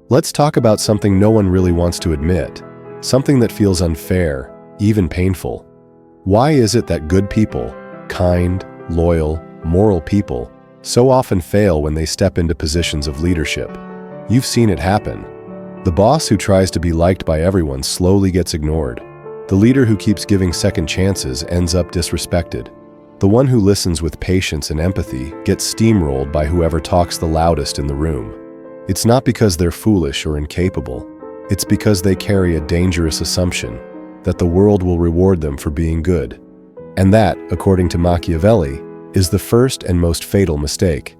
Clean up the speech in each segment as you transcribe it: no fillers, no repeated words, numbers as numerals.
Let's talk about something no one really wants to admit, something that feels unfair, even painful. Why is it that good people, kind, loyal, moral people, so often fail when they step into positions of leadership? You've seen it happen. The boss who tries to be liked by everyone slowly gets ignored. The leader who keeps giving second chances ends up disrespected. The one who listens with patience and empathy gets steamrolled by whoever talks the loudest in the room. It's not because they're foolish or incapable. It's because they carry a dangerous assumption that the world will reward them for being good. And that, according to Machiavelli, is the first and most fatal mistake.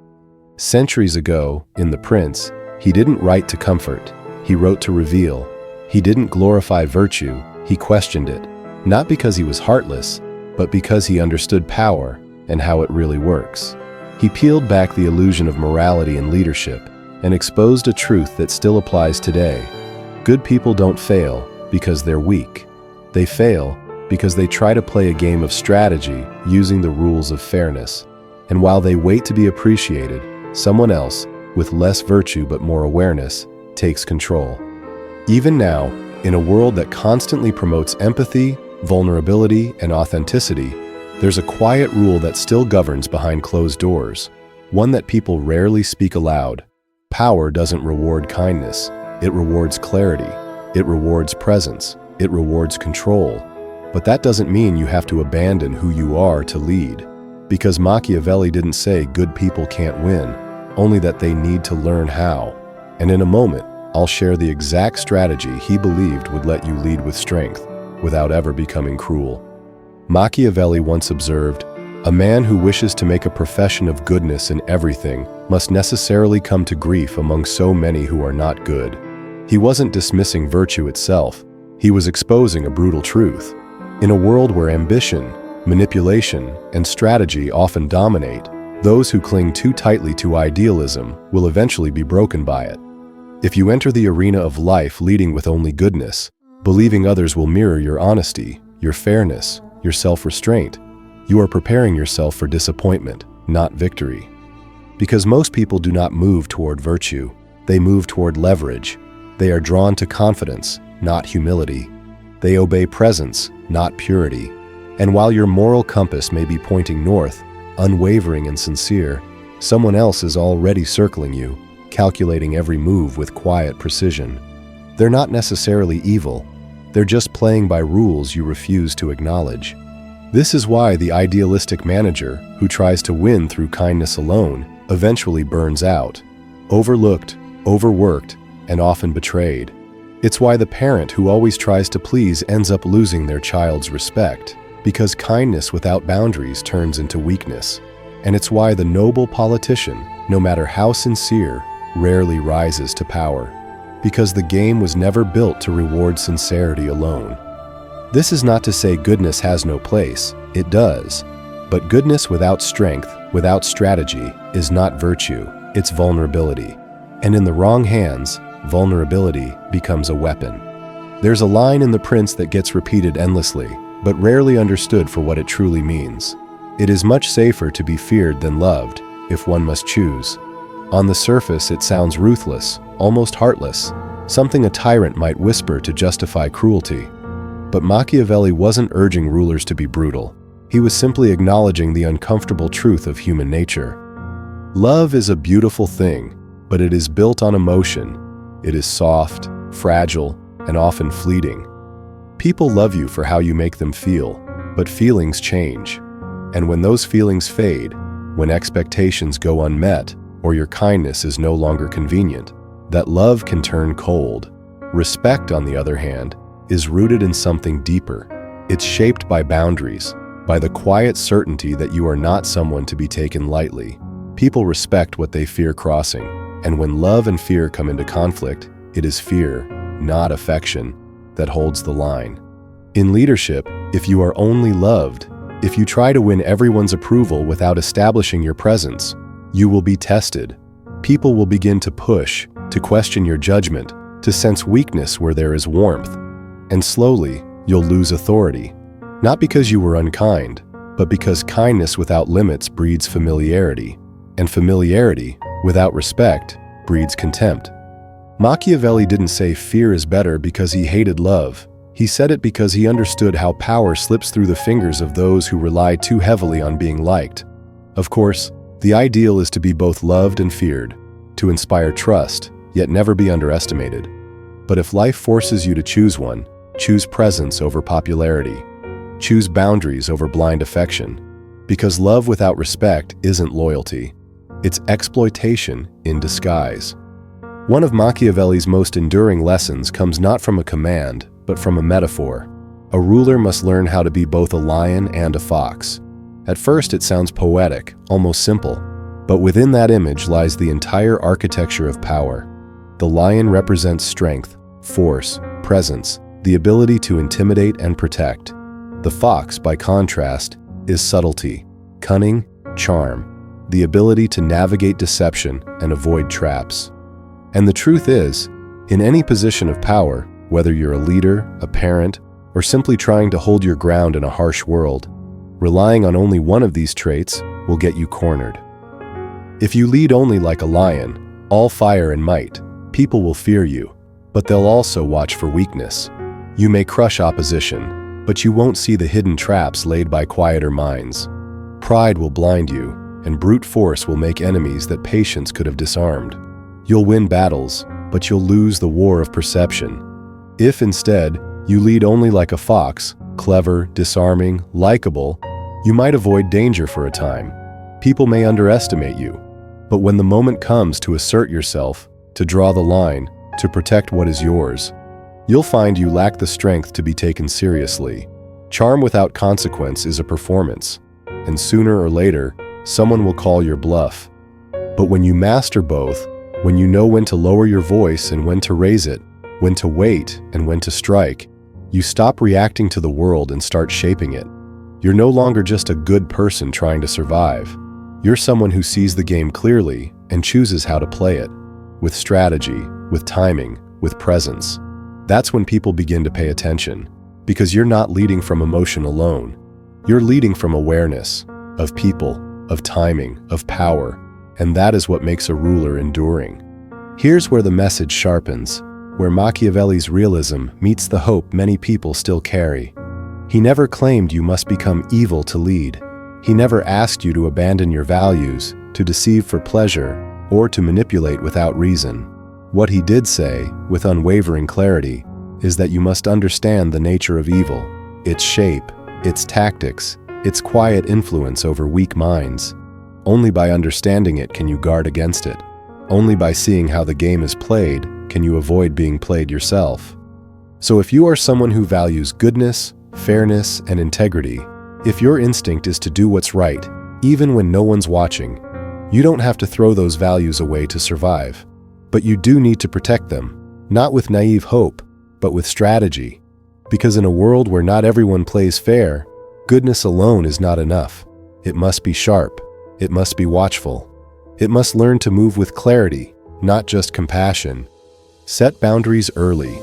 Centuries ago, in The Prince, he didn't write to comfort, he wrote to reveal. He didn't glorify virtue, he questioned it, not because he was heartless, but because he understood power and how it really works. He peeled back the illusion of morality and leadership and exposed a truth that still applies today. Good people don't fail because they're weak. They fail because they try to play a game of strategy using the rules of fairness. And while they wait to be appreciated, someone else, with less virtue but more awareness, takes control. Even now, in a world that constantly promotes empathy, vulnerability, and authenticity, there's a quiet rule that still governs behind closed doors, one that people rarely speak aloud. Power doesn't reward kindness, it rewards clarity, it rewards presence, it rewards control. But that doesn't mean you have to abandon who you are to lead. Because Machiavelli didn't say good people can't win, only that they need to learn how. And in a moment, I'll share the exact strategy he believed would let you lead with strength, without ever becoming cruel. Machiavelli once observed, "A man who wishes to make a profession of goodness in everything must necessarily come to grief among so many who are not good." He wasn't dismissing virtue itself, he was exposing a brutal truth. In a world where ambition, manipulation, and strategy often dominate, those who cling too tightly to idealism will eventually be broken by it. If you enter the arena of life leading with only goodness, believing others will mirror your honesty, your fairness, your self-restraint, you are preparing yourself for disappointment, not victory. Because most people do not move toward virtue, they move toward leverage. They are drawn to confidence, not humility. They obey presence, not purity. And while your moral compass may be pointing north, unwavering and sincere, someone else is already circling you, calculating every move with quiet precision. They're not necessarily evil, they're just playing by rules you refuse to acknowledge. This is why the idealistic manager, who tries to win through kindness alone, eventually burns out, overlooked, overworked, and often betrayed. It's why the parent who always tries to please ends up losing their child's respect, because kindness without boundaries turns into weakness. And it's why the noble politician, no matter how sincere, rarely rises to power, because the game was never built to reward sincerity alone. This is not to say goodness has no place, it does. But goodness without strength, without strategy, is not virtue, it's vulnerability. And in the wrong hands, vulnerability becomes a weapon. There's a line in The Prince that gets repeated endlessly, but rarely understood for what it truly means. It is much safer to be feared than loved, if one must choose. On the surface, it sounds ruthless, almost heartless, something a tyrant might whisper to justify cruelty. But Machiavelli wasn't urging rulers to be brutal. He was simply acknowledging the uncomfortable truth of human nature. Love is a beautiful thing, but it is built on emotion. It is soft, fragile, and often fleeting. People love you for how you make them feel, but feelings change. And when those feelings fade, when expectations go unmet, or your kindness is no longer convenient, that love can turn cold. Respect, on the other hand, is rooted in something deeper. It's shaped by boundaries, by the quiet certainty that you are not someone to be taken lightly. People respect what they fear crossing, and when love and fear come into conflict, it is fear, not affection, that holds the line. In leadership, if you are only loved, if you try to win everyone's approval without establishing your presence, you will be tested. People will begin to push, to question your judgment, to sense weakness where there is warmth. And slowly, you'll lose authority. Not because you were unkind, but because kindness without limits breeds familiarity, and familiarity without respect breeds contempt. Machiavelli didn't say fear is better because he hated love. He said it because he understood how power slips through the fingers of those who rely too heavily on being liked. Of course, the ideal is to be both loved and feared, to inspire trust, yet never be underestimated. But if life forces you to choose one, choose presence over popularity. Choose boundaries over blind affection. Because love without respect isn't loyalty. It's exploitation in disguise. One of Machiavelli's most enduring lessons comes not from a command, but from a metaphor. A ruler must learn how to be both a lion and a fox. At first it sounds poetic, almost simple, but within that image lies the entire architecture of power. The lion represents strength, force, presence, the ability to intimidate and protect. The fox, by contrast, is subtlety, cunning, charm, the ability to navigate deception and avoid traps. And the truth is, in any position of power, whether you're a leader, a parent, or simply trying to hold your ground in a harsh world, relying on only one of these traits will get you cornered. If you lead only like a lion, all fire and might, people will fear you, but they'll also watch for weakness. You may crush opposition, but you won't see the hidden traps laid by quieter minds. Pride will blind you, and brute force will make enemies that patience could have disarmed. You'll win battles, but you'll lose the war of perception. If instead, you lead only like a fox, clever, disarming, likable, you might avoid danger for a time. People may underestimate you, but when the moment comes to assert yourself, to draw the line, to protect what is yours, you'll find you lack the strength to be taken seriously. Charm without consequence is a performance, and sooner or later, someone will call your bluff. But when you master both, when you know when to lower your voice and when to raise it, when to wait and when to strike, you stop reacting to the world and start shaping it. You're no longer just a good person trying to survive. You're someone who sees the game clearly and chooses how to play it, with strategy, with timing, with presence. That's when people begin to pay attention, because you're not leading from emotion alone. You're leading from awareness, of people, of timing, of power, and that is what makes a ruler enduring. Here's where the message sharpens, where Machiavelli's realism meets the hope many people still carry. He never claimed you must become evil to lead. He never asked you to abandon your values, to deceive for pleasure, or to manipulate without reason. What he did say, with unwavering clarity, is that you must understand the nature of evil, its shape, its tactics, its quiet influence over weak minds. Only by understanding it can you guard against it. Only by seeing how the game is played can you avoid being played yourself. So if you are someone who values goodness, fairness, and integrity, if your instinct is to do what's right, even when no one's watching, you don't have to throw those values away to survive. But you do need to protect them, not with naive hope, but with strategy. Because in a world where not everyone plays fair, goodness alone is not enough. It must be sharp. It must be watchful. It must learn to move with clarity, not just compassion. Set boundaries early.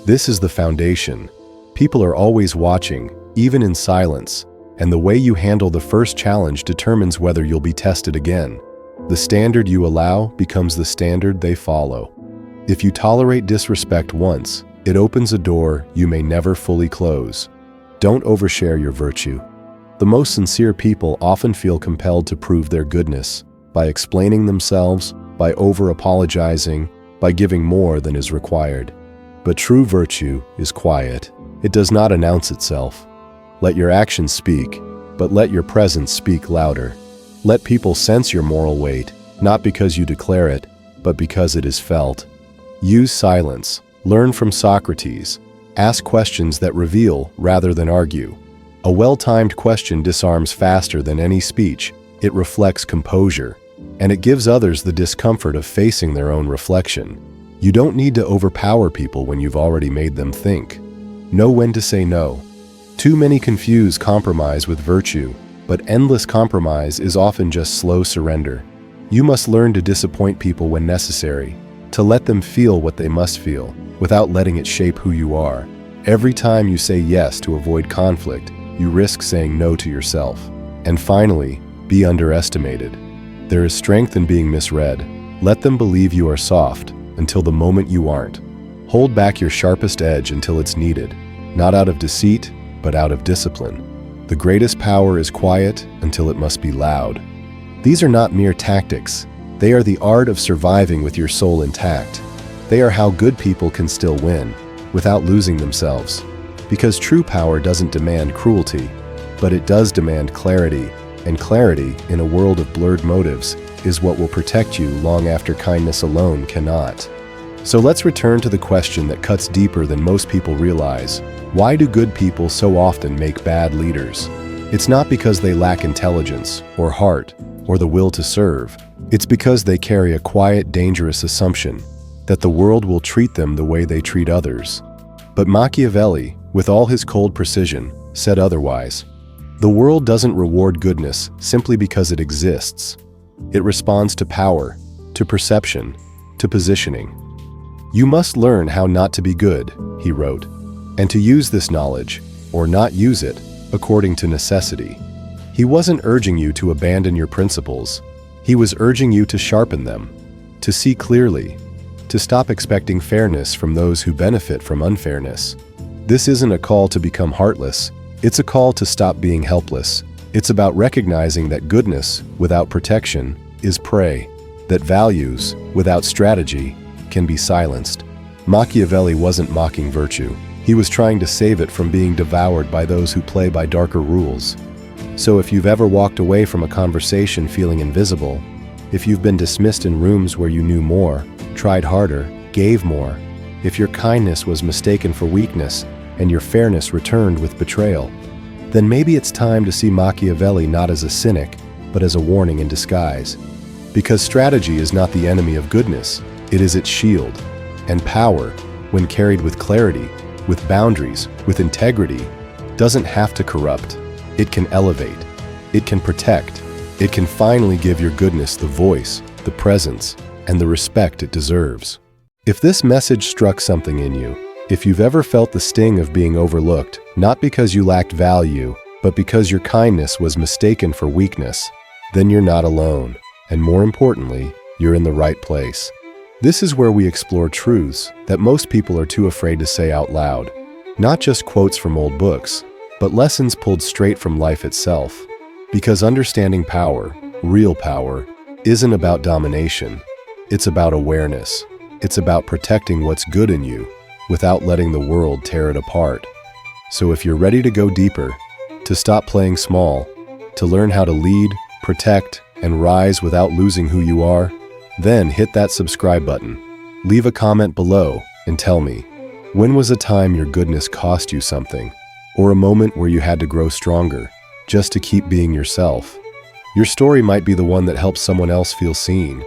This is the foundation. People are always watching, even in silence, and the way you handle the first challenge determines whether you'll be tested again. The standard you allow becomes the standard they follow. If you tolerate disrespect once, it opens a door you may never fully close. Don't overshare your virtue. The most sincere people often feel compelled to prove their goodness, by explaining themselves, by over-apologizing, by giving more than is required. But true virtue is quiet. It does not announce itself. Let your actions speak, but let your presence speak louder. Let people sense your moral weight, not because you declare it, but because it is felt. Use silence. Learn from Socrates. Ask questions that reveal rather than argue. A well-timed question disarms faster than any speech. It reflects composure, and it gives others the discomfort of facing their own reflection. You don't need to overpower people when you've already made them think. Know when to say no. Too many confuse compromise with virtue, but endless compromise is often just slow surrender. You must learn to disappoint people when necessary, to let them feel what they must feel, without letting it shape who you are. Every time you say yes to avoid conflict, you risk saying no to yourself. And finally, be underestimated. There is strength in being misread. Let them believe you are soft until the moment you aren't. Hold back your sharpest edge until it's needed, not out of deceit, but out of discipline. The greatest power is quiet until it must be loud. These are not mere tactics. They are the art of surviving with your soul intact. They are how good people can still win, without losing themselves. Because true power doesn't demand cruelty, but it does demand clarity, and clarity, in a world of blurred motives, is what will protect you long after kindness alone cannot. So let's return to the question that cuts deeper than most people realize. Why do good people so often make bad leaders? It's not because they lack intelligence, or heart, or the will to serve. It's because they carry a quiet, dangerous assumption that the world will treat them the way they treat others. But Machiavelli, with all his cold precision, said otherwise. The world doesn't reward goodness simply because it exists. It responds to power, to perception, to positioning. You must learn how not to be good, he wrote, and to use this knowledge, or not use it, according to necessity. He wasn't urging you to abandon your principles. He was urging you to sharpen them, to see clearly, to stop expecting fairness from those who benefit from unfairness. This isn't a call to become heartless. It's a call to stop being helpless. It's about recognizing that goodness without protection is prey, that values without strategy can be silenced. Machiavelli wasn't mocking virtue. He was trying to save it from being devoured by those who play by darker rules. So if you've ever walked away from a conversation feeling invisible, if you've been dismissed in rooms where you knew more, tried harder, gave more, if your kindness was mistaken for weakness and your fairness returned with betrayal, then maybe it's time to see Machiavelli not as a cynic, but as a warning in disguise. Because strategy is not the enemy of goodness, it is its shield. And power, when carried with clarity, with boundaries, with integrity, doesn't have to corrupt. It can elevate. It can protect. It can finally give your goodness the voice, the presence, and the respect it deserves. If this message struck something in you, if you've ever felt the sting of being overlooked, not because you lacked value, but because your kindness was mistaken for weakness, then you're not alone. And more importantly, you're in the right place. This is where we explore truths that most people are too afraid to say out loud. Not just quotes from old books, but lessons pulled straight from life itself. Because understanding power, real power, isn't about domination. It's about awareness. It's about protecting what's good in you without letting the world tear it apart. So if you're ready to go deeper, to stop playing small, to learn how to lead, protect, and rise without losing who you are, then hit that subscribe button. Leave a comment below and tell me, when was a time your goodness cost you something? Or a moment where you had to grow stronger, just to keep being yourself? Your story might be the one that helps someone else feel seen,